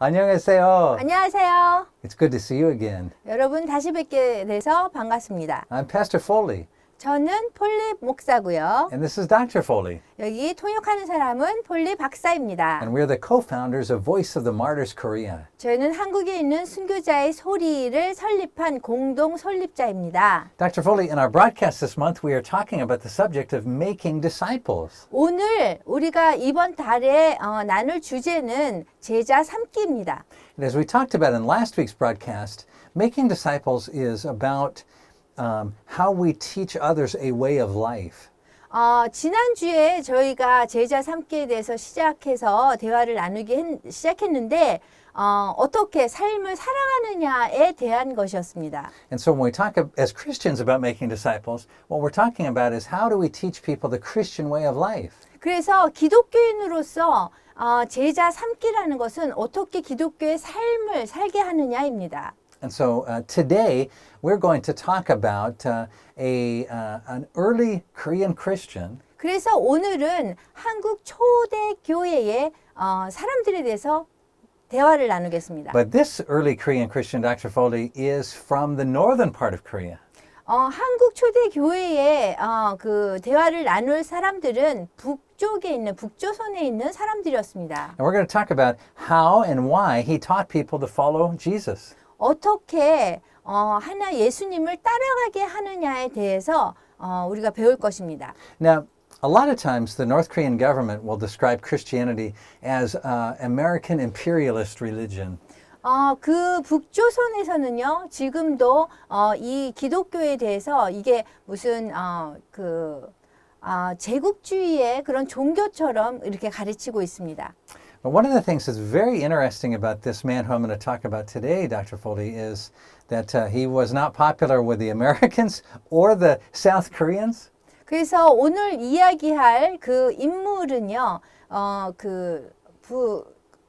안녕하세요. 안녕하세요. It's good to see you again. 여러분 다시 뵙게 돼서 반갑습니다. I'm Pastor Foley, 저는 폴리 목사고요. and this is Dr. Foley, 여기 통역하는 사람은 폴리 박사입니다. and we're the co-founders of Voice of the Martyrs Korea. 저희는 한국에 있는 순교자의 소리를 설립한 공동 설립자입니다. Dr. Foley, in our broadcast this month, we are talking about the subject of making disciples. 오늘 우리가 이번 달에 나눌 주제는 제자 삼기입니다. And as we talked about in last week's broadcast, making disciples is about how we teach others a way of life. 지난주에 저희가 제자 삼기에 대해서 시작해서 대화를 나누기 시작했는데 어떻게 삶을 살아가느냐에 대한 것이었습니다. And so when we talk as Christians about making disciples, what we're talking about is how do we teach people the Christian way of life? 그래서 기독교인으로서 제자 삼기라는 것은 어떻게 기독교의 삶을 살게 하느냐입니다. And so today we're going to talk about an early Korean Christian. 그래서 오늘은 한국 초대 교회의 사람들에 대해서 대화를 나누겠습니다. But this early Korean Christian, Dr. Foley, is from the northern part of Korea. 한국 초대 교회의 그 대화를 나눌 사람들은 북쪽에 있는 북조선에 있는 사람들이었습니다. And we're going to talk about how and why he taught people to follow Jesus. 어떻게 하나 예수님을 따라가게 하느냐에 대해서 우리가 배울 것입니다. Now, a lot of times the North Korean government will describe Christianity as American imperialist religion. 그 북조선에서는요, 지금도 이 기독교에 대해서 이게 무슨 제국주의의 그런 종교처럼 이렇게 가르치고 있습니다. But one of the things that's very interesting about this man who I'm going to talk about today, Dr. Foley, is that he was not popular with the Americans or the South Koreans. 그래서 오늘 이야기할 그 인물은요,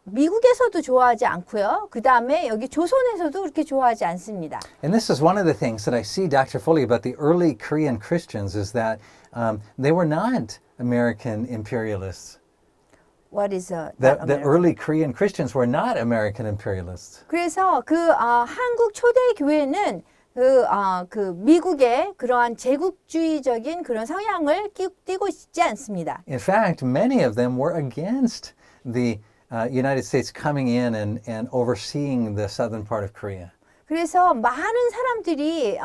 미국에서도 좋아하지 않고요. 그 다음에 여기 조선에서도 그렇게 좋아하지 않습니다. And this is one of the things that I see, Dr. Foley, about the early Korean Christians is that they were not American imperialists. What is The early Korean Christians were not American imperialists. 그래서 한국 초대 교회는 그 미국의 그러한 제국주의적인 그런 성향을 띠고 있지 않습니다. In fact, many of them were against the United States coming in and overseeing the southern part of Korea. 그래서 많은 사람들이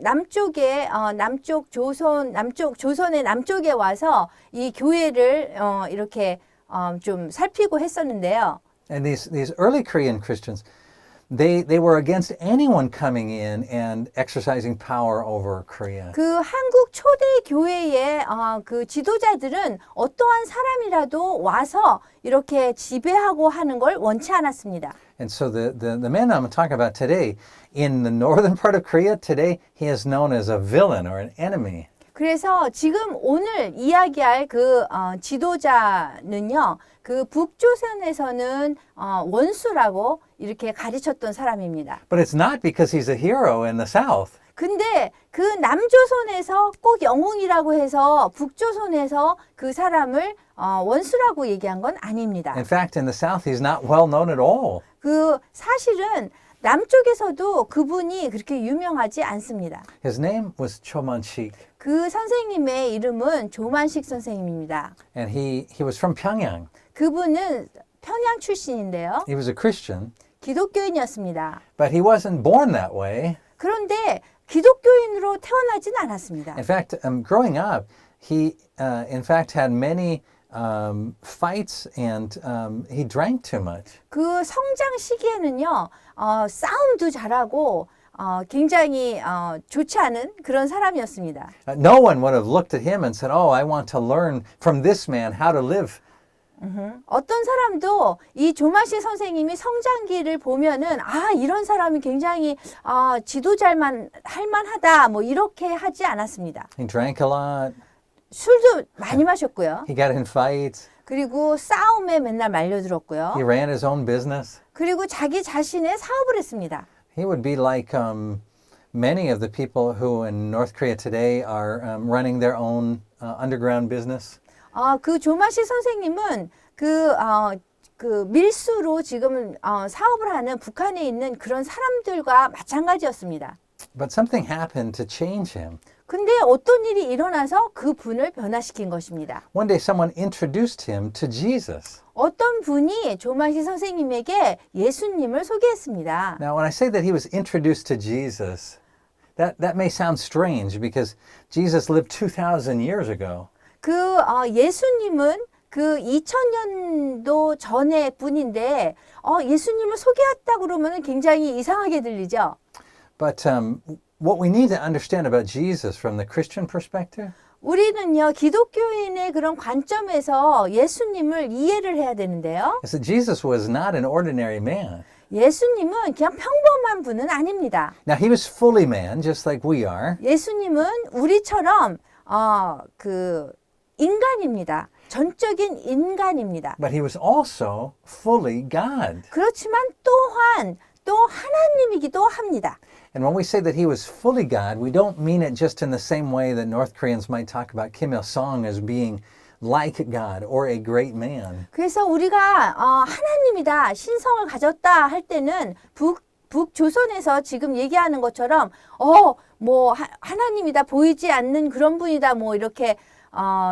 남쪽 조선의 남쪽에 와서 이 교회를 이렇게 좀 살피고 했었는데요. And these early Korean Christians, they were against anyone coming in and exercising power over Korea. 그 한국 초대 교회의 그 지도자들은 어떠한 사람이라도 와서 이렇게 지배하고 하는 걸 원치 않았습니다. And so the man I'm talking about today, in the northern part of Korea, today he is known as a villain or an enemy. 그래서 지금 오늘 이야기할 그 지도자는요, 그 북조선에서는 원수라고 이렇게 가르쳤던 사람입니다. But it's not because he's a hero in the south. 근데 그 남조선에서 꼭 영웅이라고 해서 북조선에서 그 사람을 원수라고 얘기한 건 아닙니다. In fact, in the south, he's not well known at all. 그 사실은 남쪽에서도 그분이 그렇게 유명하지 않습니다. His name was Cho Man-Sik. 그 선생님의 이름은 조만식 선생님입니다. And he was from Pyongyang. 그분은 평양 출신인데요. He was a Christian, 기독교인이었습니다. but he wasn't born that way. 그런데 기독교인으로 태어나진 않았습니다. In fact, growing up, he in fact had many fights and he drank too much. 그 성장 시기에는요, 싸움도 잘하고 굉장히 좋지 않은 그런 사람이었습니다. No one would have looked at him and said, "Oh, I want to learn from this man how to live." 어떤 사람도 이 조마시 선생님이 성장기를 보면은 이런 사람이 굉장히 지도자만 할 만하다 뭐 이렇게 하지 않았습니다. He drank a lot. 술도 많이 마셨고요. He got in fights. 그리고 싸움에 맨날 말려들었고요. He ran his own business. 그리고 자기 자신의 사업을 했습니다. He would be like many of the people who in North Korea today are running their own underground business. 그 조마시 선생님은 그 그 밀수로 지금 사업을 하는 북한에 있는 그런 사람들과 마찬가지였습니다. But something happened to change him. 근데 어떤 일이 일어나서 그 분을 변화시킨 것입니다. One day someone introduced him to Jesus. 어떤 분이 조만식 선생님에게 예수님을 소개했습니다. Now, when I say that he was introduced to Jesus, that may sound strange because Jesus lived 2,000 years ago. 그 예수님은 그 2000년도 전의 분인데 예수님을 소개했다 그러면 굉장히 이상하게 들리죠. But what we need to understand about Jesus from the Christian perspective 우리는요, 기독교인의 그런 관점에서 예수님을 이해를 해야 되는데요. is that Jesus was not an ordinary man. 예수님은 그냥 평범한 분은 아닙니다. Now, he was fully man, just like we are. 예수님은 우리처럼 그 인간입니다. 전적인 인간입니다. But he was also fully God. 그렇지만 또한 또 하나님이기도 합니다. And when we say that he was fully God, we don't mean it just in the same way that North Koreans might talk about Kim Il-sung as being like God or a great man. 그래서 우리가 하나님이다, 신성을 가졌다 할 때는 북조선에서 지금 얘기하는 것처럼 뭐 하나님이다, 보이지 않는 그런 분이다, 뭐 이렇게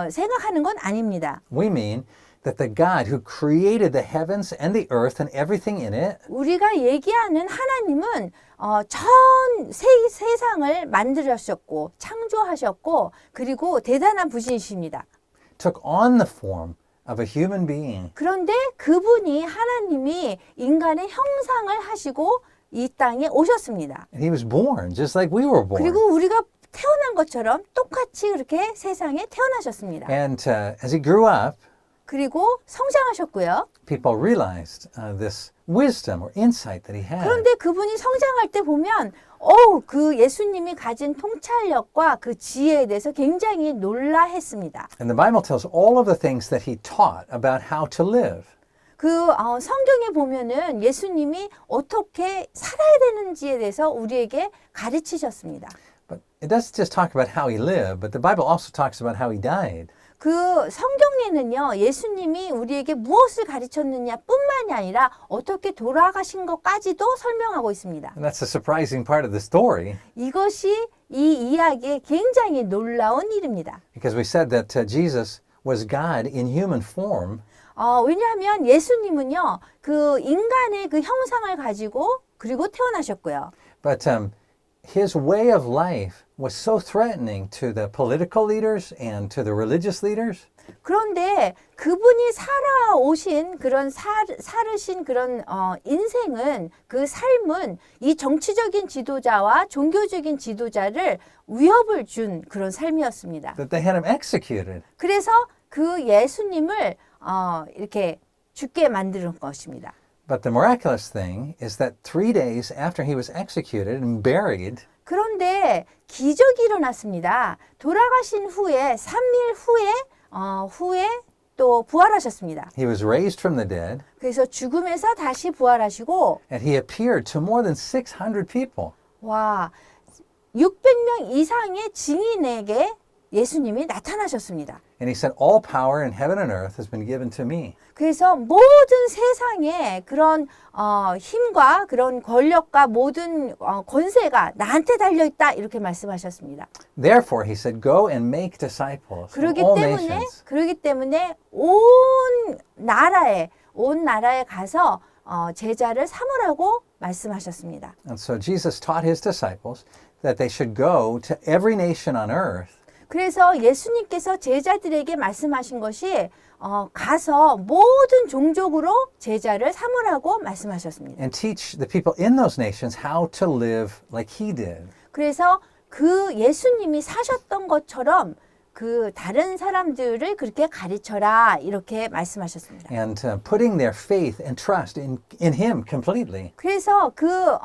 생각하는 건 아닙니다. We mean that the God who created the heavens and the earth and everything in it 우리가 얘기하는 하나님은 전 세상을 만들으셨고 창조하셨고 그리고 대단한 분이십니다. took on the form of a human being. 그런데 그분이 하나님이 인간의 형상을 하시고 이 땅에 오셨습니다. And he was born just like we were born. 그리고 우리가 태어난 것처럼 똑같이 그렇게 세상에 태어나셨습니다. And as he grew up, 그리고 성장하셨고요. people realized this wisdom or insight that he had. 그런데 그분이 성장할 때 보면 그 예수님이 가진 통찰력과 그 지혜에 대해서 굉장히 놀라했습니다. And the Bible tells all of the things that he taught about how to live. 그 성경에 보면은 예수님이 어떻게 살아야 되는지에 대해서 우리에게 가르치셨습니다. But it doesn't just talk about how he lived, but the Bible also talks about how he died. 그 성경에는요, 예수님이 우리에게 무엇을 가르쳤느냐 뿐만이 아니라 어떻게 돌아가신 것까지도 설명하고 있습니다. And that's a surprising part of the story 이것이 이 이야기의 굉장히 놀라운 일입니다. because we said that Jesus was God in human form. 왜냐하면 예수님은요, 그 인간의 그 형상을 가지고 그리고 태어나셨고요. But his way of life was so threatening to the political leaders and to the religious leaders. 그런데 그분이 살아오신 그런 살으신 그런 인생은 그 삶은 이 정치적인 지도자와 종교적인 지도자를 위협을 준 그런 삶이었습니다. That they had him executed. 그래서 그 예수님을 이렇게 죽게 만드는 것입니다. But the miraculous thing is that 3 days after he was executed and buried, 그런데 기적이 일어났습니다. 돌아가신 후에 3일 후에 또 부활하셨습니다. he was raised from the dead 그래서 죽음에서 다시 부활하시고 and he appeared to more than 600 people. 와 600명 이상의 증인에게 예수님이 나타나셨습니다. And he said, all power in heaven and earth has been given to me. 그래서 모든 세상의 그런 힘과 그런 권력과 모든 권세가 나한테 달려있다 이렇게 말씀하셨습니다. Therefore, he said, go and make disciples of all nations. 그러기 때문에 온 나라에 가서 제자를 삼으라고 말씀하셨습니다. And so Jesus taught his disciples that they should go to every nation on earth 그래서 예수님께서 제자들에게 말씀하신 것이 가서 모든 종족으로 제자를 삼으라고 말씀하셨습니다. and teach the people in those nations how to live like he did. 그래서 그 예수님이 사셨던 것처럼 그 다른 사람들을 그렇게 가르쳐라 이렇게 말씀하셨습니다. And putting their faith and trust in him completely. 그래서 그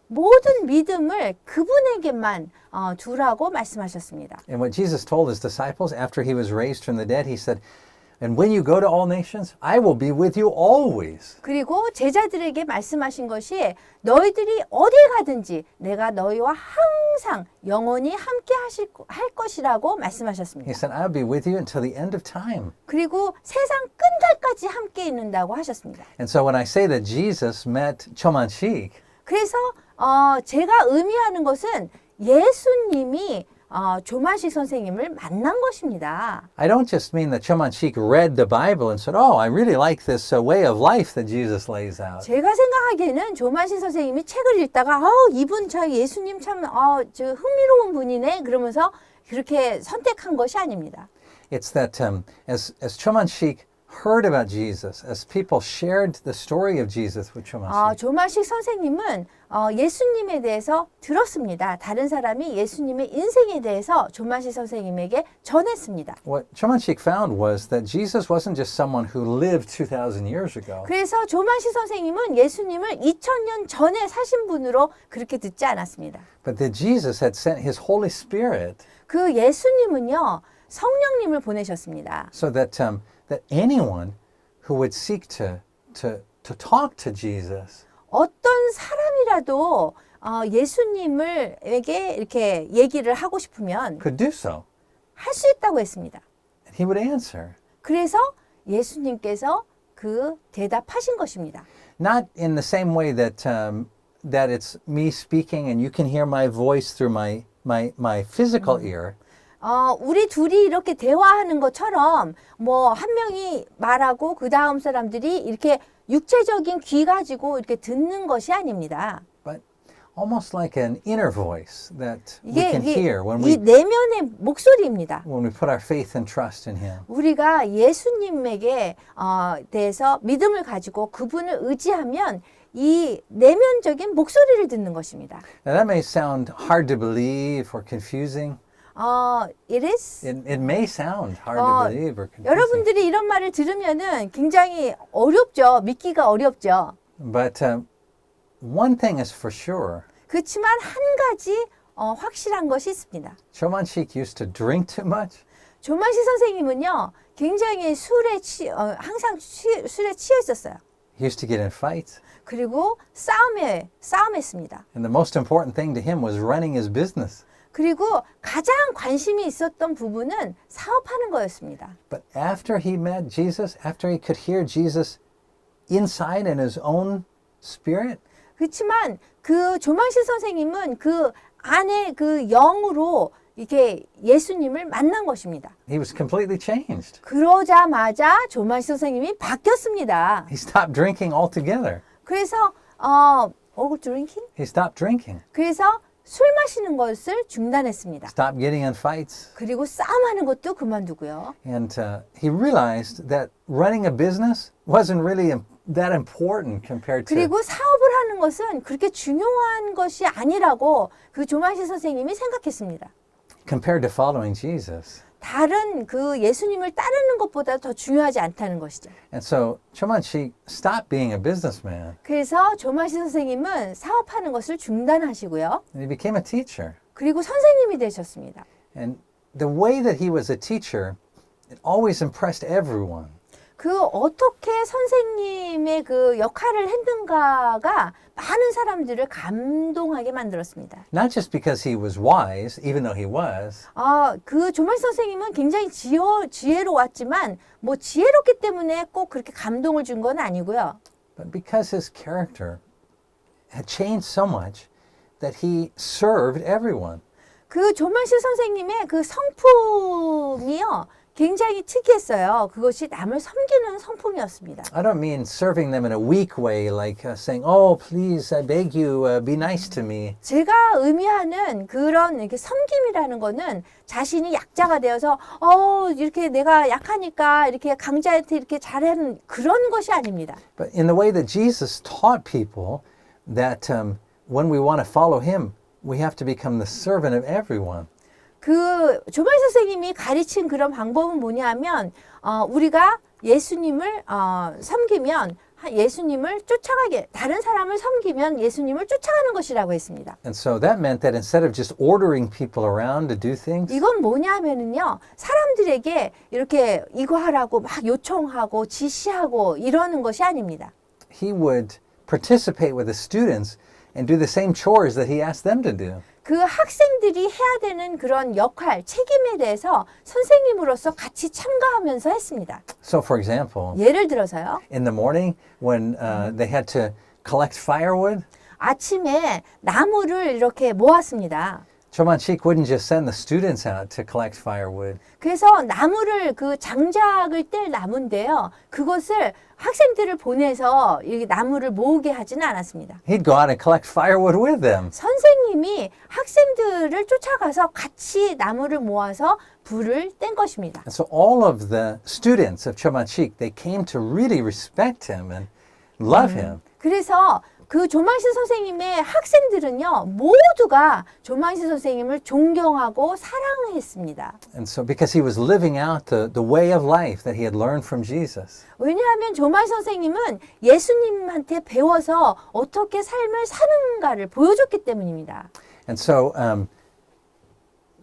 모든 믿음을 그분에게만 두라고 말씀하셨습니다. And what Jesus told his disciples after he was raised from the dead, he said, And when you go to all nations, I will be with you always. 그리고 제자들에게 말씀하신 것이 너희들이 어딜 가든지 내가 너희와 항상 영원히 함께 할 것이라고 He 말씀하셨습니다. said, I'll be with you until the end of time. 그리고 세상 끝날까지 함께 있는다고 하셨습니다. And so when I say that Jesus met Cho Man-Sik, 그래서 제가 의미하는 것은 예수님이 조만식 선생님을 만난 것입니다. I don't just mean that Cho Man-Sik read the Bible and said, oh, I really like this way of life that Jesus lays out. 제가 생각하기에는 조만식 선생님이 책을 읽다가 이분 저 예수님 참 저 흥미로운 분이네 그러면서 그렇게 선택한 것이 아닙니다. It's that as Cho Man-Sik heard about Jesus, as people shared the story of Jesus with Cho Man-Sik, 조만식 선생님은 예수님에 대해서 들었습니다. 다른 사람이 예수님의 인생에 대해서 조만식 선생님에게 전했습니다. what Cho Man-Sik found was that Jesus wasn't just someone who lived 2,000 years ago. 그래서 조만식 선생님은 예수님을 2000년 전에 사신 분으로 그렇게 듣지 않았습니다. But that Jesus had sent his Holy Spirit 그 예수님은요, 성령님을 보내셨습니다. so that that anyone who would seek to talk to Jesus 어떤 사람이라도 예수님에게 이렇게 얘기를 하고 싶으면 could do so. 할 수 있다고 했습니다. And he would answer. 그래서 예수님께서 그 대답하신 것입니다. Not in the same way that that it's me speaking and you can hear my voice through my physical ear. 우리 둘이 이렇게 대화하는 것처럼 뭐 한 명이 말하고 그 다음 사람들이 이렇게 육체적인 귀 가지고 이렇게 듣는 것이 아닙니다. But almost like an inner voice that we 이게 can hear when 이 내면의 목소리입니다. we put our faith and trust in him. 우리가 예수님에게 대해서 믿음을 가지고 그분을 의지하면 이 내면적인 목소리를 듣는 것입니다. Now that may sound hard to believe or confusing. It is. It may sound hard to believe or confusing. 여러분들이 이런 말을 들으면은 굉장히 어렵죠. 믿기가 어렵죠. But one thing is for sure. 그렇지만 한 가지 확실한 것이 있습니다. Cho Man-Sik used to drink too much. 조만식 선생님은요, 굉장히 항상 술에 취해 있었어요. He used to get in fights. 그리고 싸움했습니다. And the most important thing to him was running his business. 그리고 가장 관심이 있었던 부분은 사업하는 거였습니다. But after he met Jesus, after he could hear Jesus inside in his own spirit, 그렇지만 그 조만식 선생님은 그 안에 그 영으로 이렇게 예수님을 만난 것입니다. he was completely changed. 그러자마자 조만식 선생님이 바뀌었습니다. He stopped drinking altogether. 그래서 drinking? He stopped drinking. 그래서 술 마시는 것을 중단했습니다. Stopped getting in fights. 그리고 싸움하는 것도 그만두고요. And he realized that running a business wasn't really that important compared to 그리고 사업을 하는 것은 그렇게 중요한 것이 아니라고 그 조만식 선생님이 생각했습니다. compared to following Jesus. 다른 그 예수님을 따르는 것보다 더 중요하지 않다는 것이죠. And so Cho Man-Sik stopped being a businessman 그래서 조만식 선생님은 사업하는 것을 중단하시고요. and he became a teacher. 그리고 선생님이 되셨습니다. And the way that he was a teacher, it always impressed everyone. 그 어떻게 선생님의 그 역할을 했는가가 많은 사람들을 감동하게 만들었습니다. Not just because he was wise, even though he was, 그 조만식 선생님은 굉장히 지혜로웠지만 뭐 지혜롭기 때문에 꼭 그렇게 감동을 준 건 아니고요. but because his character had changed so much that he served everyone. 그 조만식 선생님의 그 성품이요. 굉장히 특이했어요. 그것이 남을 섬기는 성품이었습니다. I don't mean serving them in a weak way, like saying, "Oh, please, I beg you, be nice to me." 제가 의미하는 그런 이렇게 섬김이라는 거는 자신이 약자가 되어서 이렇게 내가 약하니까 이렇게 강자한테 이렇게 잘하는 그런 것이 아닙니다. But in the way that Jesus taught people that when we want to follow him, we have to become the servant of everyone. 그 조만 선생님이 가르친 그런 방법은 뭐냐면 우리가 예수님을 섬기면 예수님을 쫓아가게, 다른 사람을 섬기면 예수님을 쫓아가는 것이라고 했습니다. And so that meant that instead of just ordering people around to do things, 이건 뭐냐면은요, 사람들에게 이렇게 이거 하라고 막 요청하고 지시하고 이러는 것이 아닙니다. he would participate with the students and do the same chores that he asked them to do. 그 학생들이 해야 되는 그런 역할, 책임에 대해서 선생님으로서 같이 참가하면서 했습니다. So for example, 예를 들어서요, in the morning when they had to collect firewood, 아침에 나무를 이렇게 모았습니다. Cho Man-Sik wouldn't just send the students out to collect firewood. 그래서 나무를 그 장작을 뗄 나무인데요. 그것을 학생들을 보내서 이 나무를 모으게 하지는 않았습니다. He'd go out and collect firewood with them. 선생님이 학생들을 쫓아가서 같이 나무를 모아서 불을 뗀 것입니다. And so all of the students of Cho Man-Sik, they came to really respect him and love him. 그래서 그 조만식 선생님의 학생들은요, 모두가 조만식 선생님을 존경하고 사랑했습니다. And so because he was living out the way of life that he had learned from Jesus. 왜냐하면 조만식 선생님은 예수님한테 배워서 어떻게 삶을 사는가를 보여줬기 때문입니다. And so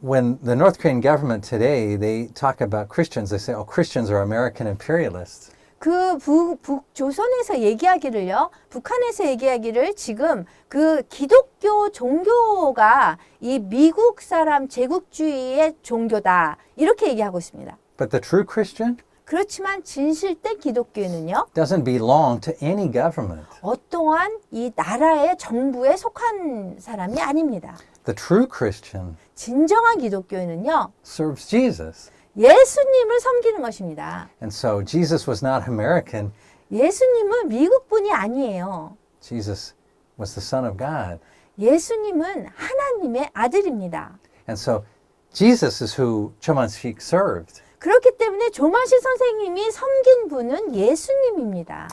when the North Korean government today, they talk about Christians, they say, oh, Christians are American imperialists. 그 북조선에서 얘기하기를요, 북한에서 얘기하기를 지금 그 기독교 종교가 이 미국 사람 제국주의의 종교다, 이렇게 얘기하고 있습니다. But the true Christian 그렇지만 진실된 기독교는요, doesn't belong to any government. 어떠한 이 나라의 정부에 속한 사람이 아닙니다. The true Christian 진정한 기독교인은요, serves Jesus. 예수님을 섬기는 것입니다. And so Jesus was not American. 예수님은 미국 분이 아니에요. Jesus was the Son of God. 예수님은 하나님의 아들입니다. And so Jesus is who Cho Man-Sik served. 그렇기 때문에 조만식 선생님이 섬긴 분은 예수님입니다.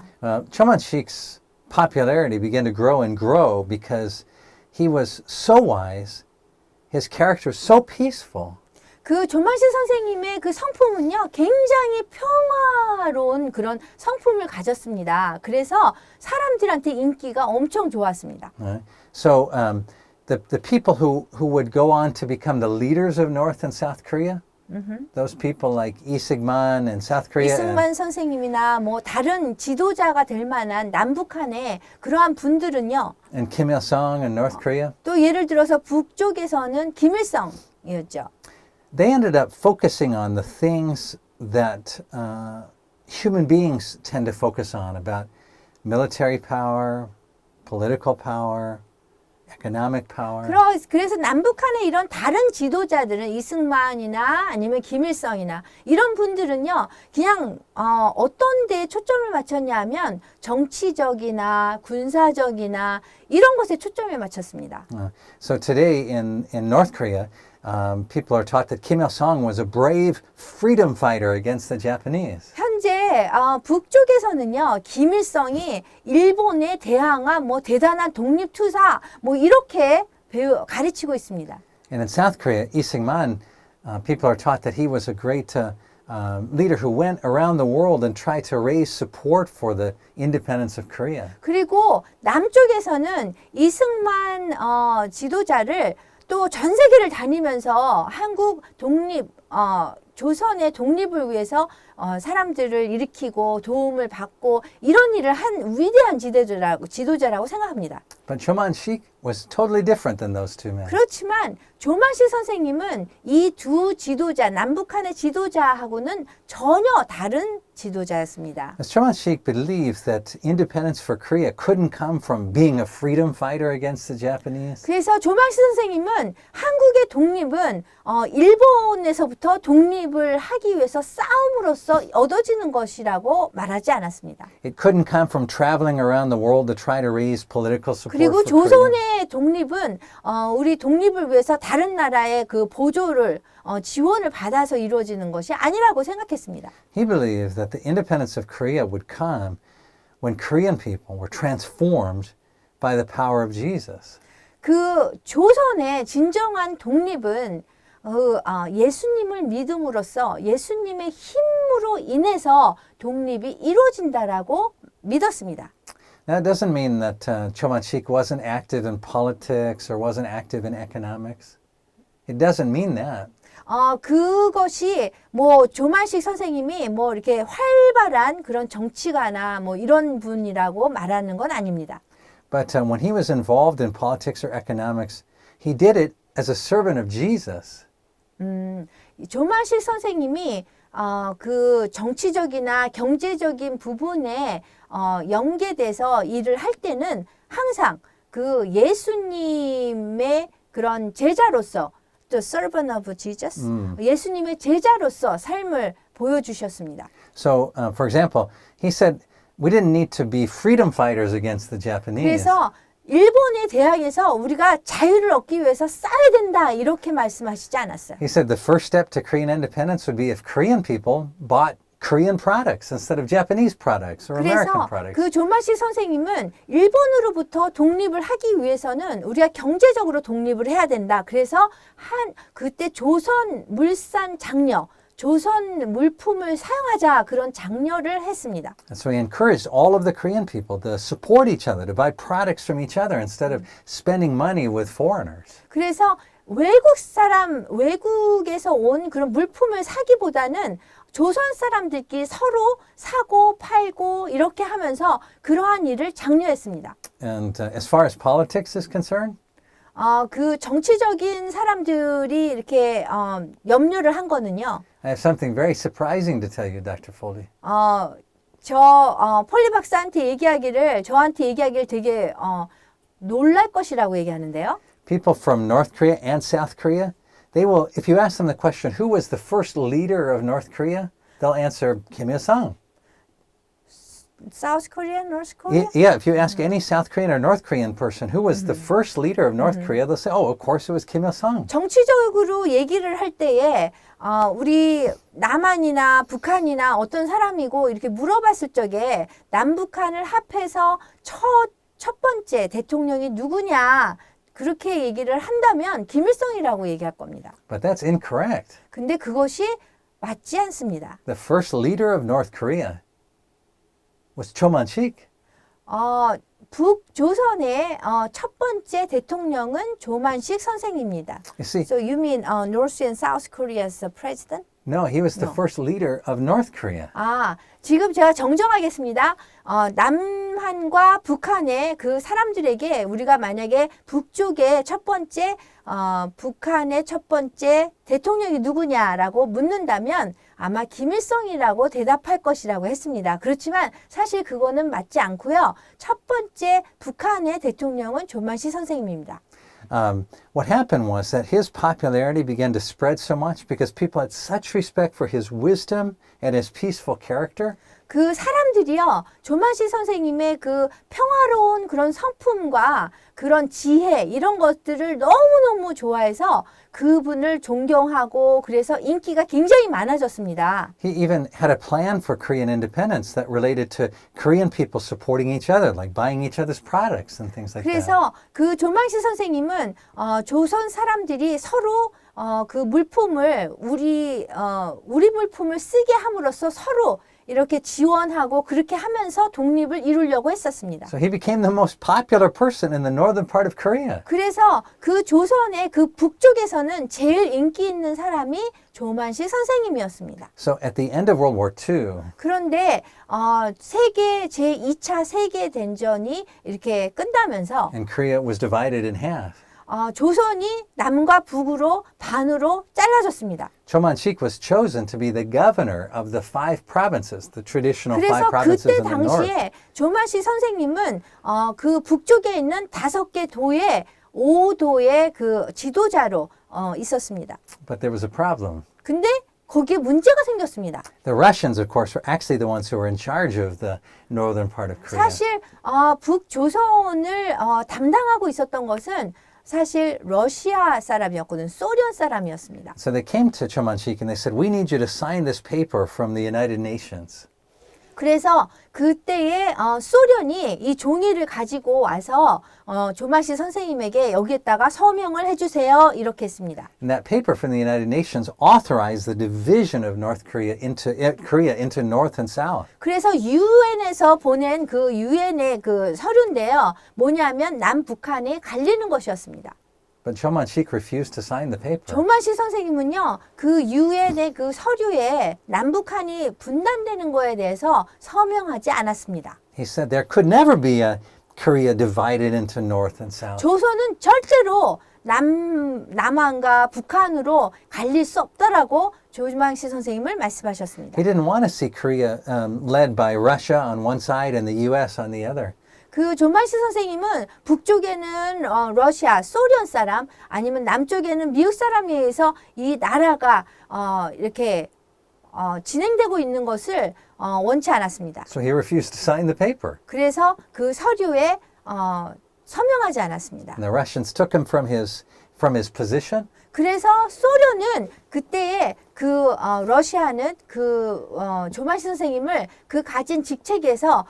Cho Man-Sik's popularity began to grow and grow because he was so wise, his character was so peaceful. 그 조만식 선생님의 그 성품은요, 굉장히 평화로운 그런 성품을 가졌습니다. 그래서 사람들한테 인기가 엄청 좋았습니다. So the people who would go on to become the leaders of North and South Korea, those people like Lee Sik-man in South Korea, 이승만 선생님이나 뭐 다른 지도자가 될 만한 남북한의 그러한 분들은요, and Kim Il-sung in North Korea, 또 예를 들어서 북쪽에서는 김일성이었죠. they ended up focusing on the things that human beings tend to focus on about military power, political power, economic power. 그래서 남북한의 이런 다른 지도자들은 이승만이나 아니면 김일성이나 이런 분들은요, 그냥 어떤 데에 초점을 맞췄냐면 정치적이나 군사적이나 이런 것에 초점을 맞췄습니다. So today in North Korea, people are taught that Kim Il-sung was a brave freedom fighter against the Japanese. 현재 북쪽에서는요, 김일성이 일본에 대항한 뭐 대단한 독립투사 뭐 이렇게 가르치고 있습니다. And in South Korea, Lee Sik-man, people are taught that he was a great leader who went around the world and tried to raise support for the independence of Korea. 그리고 남쪽에서는 이승만 지도자를 또 전 세계를 다니면서 한국 독립, 조선의 독립을 위해서 사람들을 일으키고 도움을 받고 이런 일을 한 위대한 지도자라고 생각합니다. But Cho Man-Sik was totally different than those two men. 그렇지만 조만식 선생님은 이 두 지도자, 남북한의 지도자하고는 전혀 다른 지도자였습니다. Cho Man-Sik believed that independence for Korea couldn't come from being a freedom fighter against the Japanese. 그래서 조만식 선생님은 한국의 독립은 일본에서부터 독립을 하기 위해서 싸움으로써 얻어지는 것이라고 말하지 않았습니다. It couldn't come from traveling around the world to try to raise political support 그리고 for Korea. 조선의 독립은 우리 독립을 위해서 다른 나라의 그 보조를 지원을 받아서 이루어지는 것이 아니라고 생각했습니다. He believed that the independence of Korea would come when Korean people were transformed by the power of Jesus. 그 조선의 진정한 독립은 예수님을 믿음으로써 예수님의 서로 인해서 독립이 이루어진다라고 믿었습니다. That doesn't mean that Cho Man-Sik wasn't active in politics or wasn't active in economics. It doesn't mean that. 그것이 뭐 조만식 선생님이 뭐 이렇게 활발한 그런 정치가나 뭐 이런 분이라고 말하는 건 아닙니다. But when he was involved in politics or economics, he did it as a servant of Jesus. 조만식 선생님이 그 정치적이나 경제적인 부분에 연계돼서 일을 할 때는 항상 그 예수님의 그런 제자로서 The servant of Jesus. 예수님의 제자로서 삶을 보여주셨습니다. So, for example, he said we didn't need to be freedom fighters against the Japanese. 그래서 일본에 대항해서 우리가 자유를 얻기 위해서 싸야 된다 이렇게 말씀하시지 않았어요. He said the first step to Korean independence would be if Korean people bought Korean products instead of Japanese products or American 그래서 products. 그 조만식 선생님은 일본으로부터 독립을 하기 위해서는 우리가 경제적으로 독립을 해야 된다. 그래서 그때 조선 물산 장려, 조선 물품을 사용하자 그런 장려를 했습니다. And so he encouraged all of the Korean people to support each other, to buy products from each other instead of spending money with foreigners. 그래서 외국에서 온 그런 물품을 사기보다는 조선 사람들끼리 서로 사고 팔고 이렇게 하면서 그러한 일을 장려했습니다. And as far as politics is concerned, 그 정치적인 사람들이 이렇게 염려를 한 거는요. I have something very surprising to tell you, Dr. Foley. 폴리 박사한테 저한테 얘기하기를 되게 놀랄 것이라고 얘기하는데요. People from North Korea and South Korea, they will, if you ask them the question, who was the first leader of North Korea? They'll answer Kim Il-sung. South Korea, North Korea? Yeah, if you ask any South Korean or North Korean person who was the first leader of North Korea, they'll say, oh, of course it was Kim Il-sung. 정치적으로 얘기를 할 때에 우리 남한이나 북한이나 어떤 사람이고 이렇게 물어봤을 적에 남북한을 합해서 첫 번째 대통령이 누구냐 그렇게 얘기를 한다면 김일성이라고 얘기할 겁니다. But that's incorrect. 근데 그것이 맞지 않습니다. The first leader of North Korea was Cho Man-Sik. 북조선의 첫 번째 대통령은 조만식 선생입니다. You see, So you mean North and South Korea's president? no, he was the first leader of North Korea. 지금 제가 정정하겠습니다. 남한과 북한의 그 사람들에게 우리가 만약에 북쪽의 첫 번째, 북한의 첫 번째 대통령이 누구냐라고 묻는다면 아마 김일성이라고 대답할 것이라고 했습니다. 그렇지만 사실 그거는 맞지 않고요. 첫 번째 북한의 대통령은 조만식 선생님입니다. What happened was that his popularity began to spread so much because people had such respect for his wisdom and his peaceful character. 그 사람들이요, 조만식 선생님의 그 평화로운 그런 성품과 그런 지혜, 이런 것들을 너무너무 좋아해서 그분을 존경하고 그래서 인기가 굉장히 많아졌습니다. He even had a plan for Korean independence that related to Korean people supporting each other, like buying each other's products and things like that. 그래서 그 조만식 선생님은 조선 사람들이 서로 그 물품을 우리 물품을 쓰게 함으로써 서로 이렇게 지원하고 그렇게 하면서 독립을 이루려고 했었습니다. So he became the most popular person in the northern part of Korea. 그래서 그 조선의 그 북쪽에서는 제일 인기 있는 사람이 조만식 선생님이었습니다. So at the end of World War II, 그런데 제2차 세계대전이 이렇게 끝나면서 and Korea was divided in half. 조선이 남과 북으로 반으로 잘라졌습니다. Cho Man-Sik was chosen to be the governor of the 5 provinces, the traditional 5 그래서 provinces 그때 in the north. 당시에 조만식 선생님은 그 북쪽에 있는 5개 도의 5도의 그 지도자로 있었습니다. But there was a problem. 근데 거기에 문제가 생겼습니다. The Russians, of course, were actually the ones who were in charge of the northern part of Korea. 사실 북조선을 담당하고 있었던 것은 사실 러시아 사람이었거든, 소련 사람이었습니다. So they came to Cho Man-Sik and they said, we need you to sign this paper from the United Nations. 그래서 그때에 소련이 이 종이를 가지고 와서 조만식 선생님에게 여기에다가 서명을 해주세요. 이렇게 했습니다. And that paper from the United Nations authorized the division of North Korea into North and South. 그래서 유엔에서 보낸 그 유엔의 그 서류인데요. 뭐냐면 남북한에 갈리는 것이었습니다. But Cho Man-Sik refused to sign the paper. 조만식 선생님은요, 그 유엔의 그 서류에 남북한이 분단되는 거에 대해서 서명하지 않았습니다. He said there could never be a Korea divided into North and South. 조선은 절대로 남한과 북한으로 갈릴 수 없다라고 조만식 선생님을 말씀하셨습니다. He didn't want to see Korea led by Russia on one side and the U.S. on the other. 그 조만식 선생님은 북쪽에는 러시아, 소련 사람 아니면 남쪽에는 미국 사람에 의해서 이 나라가 이렇게 진행되고 있는 것을 원치 않았습니다. So he refused to sign the paper. 그래서 그 서류에 서명하지 않았습니다. And the Russians took him from his position. 그래서 소련은 그때에 그 러시아는 그 조만식 선생님을 그 가진 직책에서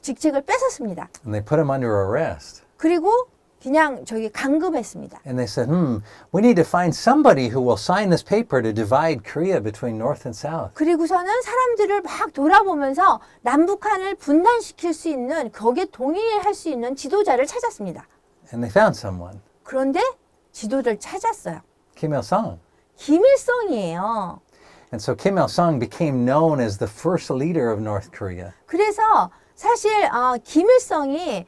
직책을 뺏었습니다. And they put him under arrest. 그리고 그냥 감금했습니다. And they said, we need to find somebody who will sign this paper to divide Korea between North and South. 그리고서는 사람들을 막 돌아보면서 남북한을 분단시킬 수 있는 거기에 동의할 수 있는 지도자를 찾았습니다. And they found someone, 그런데 지도자를 찾았어요. Kim Il-sung. 김일성이에요. And so Kim Il-sung became known as the first leader of North Korea. 그래서 사실 김일성이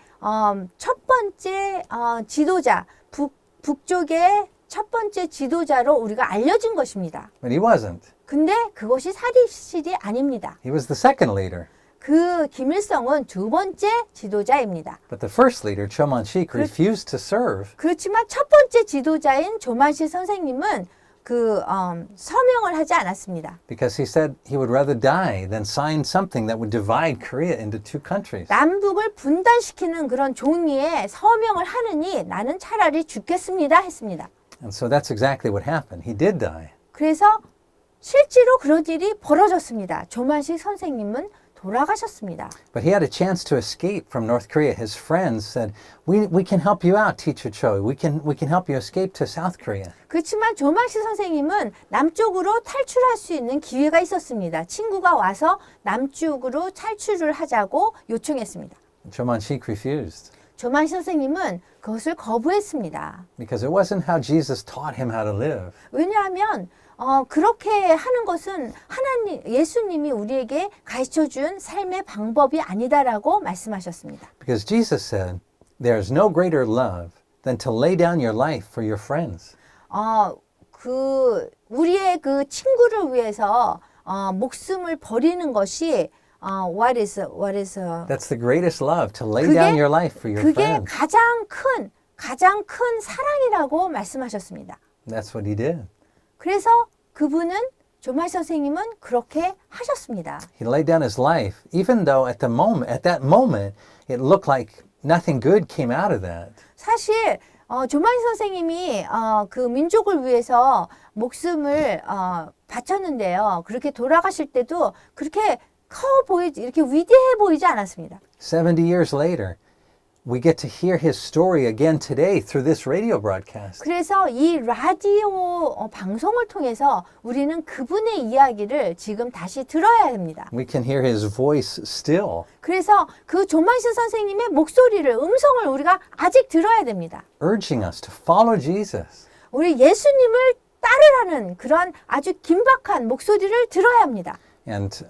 첫 번째 지도자, 북쪽의 첫 번째 지도자로 우리가 알려진 것입니다. But he wasn't. 근데 그것이 사실이 아닙니다. He was the second leader. 그 김일성은 두 번째 지도자입니다. But the first leader, Cho Man-Sik, refused to serve. 그렇지만 첫 번째 지도자인 조만식 선생님은 그 서명을 하지 않았습니다. Because he said he would rather die than sign something that would divide Korea into two countries. 남북을 분단시키는 그런 종이에 서명을 하느니 나는 차라리 죽겠습니다 했습니다. And so that's exactly what happened. He did die. 그래서 실제로 그런 일이 벌어졌습니다. 조만식 선생님은 돌아가셨습니다. But he had a chance to escape from North Korea. His friends said, "We can help you out, Teacher Cho. We can help you escape to South Korea." 그렇지만 조만식 선생님은 남쪽으로 탈출할 수 있는 기회가 있었습니다. 친구가 와서 남쪽으로 탈출을 하자고 요청했습니다. Cho Man-Sik refused 조만식 선생님은 그것을 거부했습니다. because it wasn't how Jesus taught him how to live. 왜냐하면 그렇게 하는 것은 예수님이 우리에게 가르쳐준 삶의 방법이 아니다라고 말씀하셨습니다. Because Jesus said, "There is no greater love than to lay down your life for your friends." 우리의 그 친구를 위해서 목숨을 버리는 것이 what is That's the greatest love, to lay down your life for your 그게 friends. 가장 큰 사랑이라고 말씀하셨습니다. That's what he did. 그래서 그분은 조만식 선생님은 그렇게 하셨습니다. He laid down his life, even though at that moment, it looked like nothing good came out of that. 사실 조만식 선생님이 그 민족을 위해서 목숨을 바쳤는데요. 그렇게 돌아가실 때도 그렇게 이렇게 위대해 보이지 않았습니다. 70 years later, we get to hear his story again today through this radio broadcast. 그래서 이 라디오 방송을 통해서 우리는 그분의 이야기를 지금 다시 들어야 합니다. We can hear his voice still, 그래서 그 조만식 선생님의 목소리를, 음성을 우리가 아직 들어야 됩니다. urging us to follow Jesus. 우리 예수님을 따르라는 그런 아주 긴박한 목소리를 들어야 합니다. And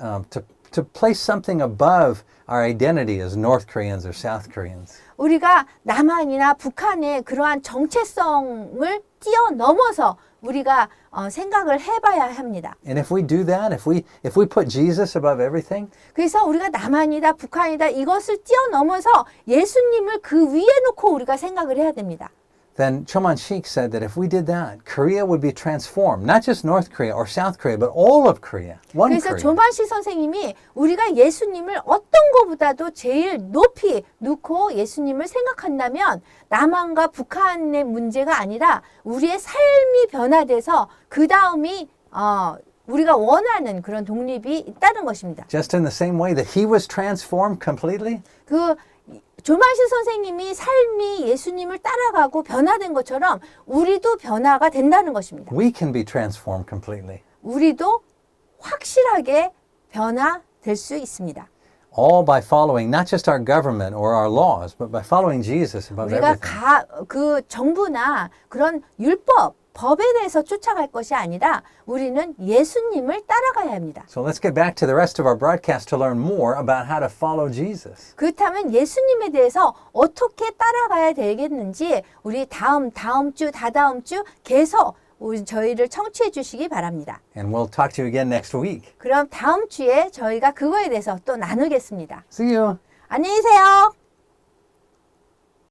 to place something above our identity as North Koreans or South Koreans. 우리가 남한이나 북한의 그러한 정체성을 뛰어넘어서 우리가 생각을 해봐야 합니다. And if we do that, if we put Jesus above everything, 그래서 우리가 남한이다, 북한이다 이것을 뛰어넘어서 예수님을 그 위에 놓고 우리가 생각을 해야 됩니다. then Cho Man-Sik said that if we did that, Korea would be transformed. Not just North Korea or South Korea, but all of Korea. One 그래서 Korea. 조만식 선생님이 우리가 예수님을 어떤 것보다도 제일 높이 놓고 예수님을 생각한다면 남한과 북한의 문제가 아니라 우리의 삶이 변화돼서 그 다음이 우리가 원하는 그런 독립이 있다는 것입니다. Just in the same way that he was transformed completely, 그 조만신 선생님이 삶이 예수님을 따라가고 변화된 것처럼 우리도 변화가 된다는 것입니다. we can be transformed completely. 우리도 확실하게 변화될 수 있습니다. All by following not just our government or our laws, but by following Jesus above 우리가 everything. 그 정부나 그런 율법, 법에 대해서 쫓아갈 것이 아니라 우리는 예수님을 따라가야 합니다. So let's get back to the rest of our broadcast to learn more about how to follow Jesus. 그렇다면 예수님에 대해서 어떻게 따라가야 되겠는지 우리 다음 주, 다다음 주 계속 저희를 청취해 주시기 바랍니다. And we'll talk to you again next week. 그럼 다음 주에 저희가 그거에 대해서 또 나누겠습니다. See you. 안녕히 계세요.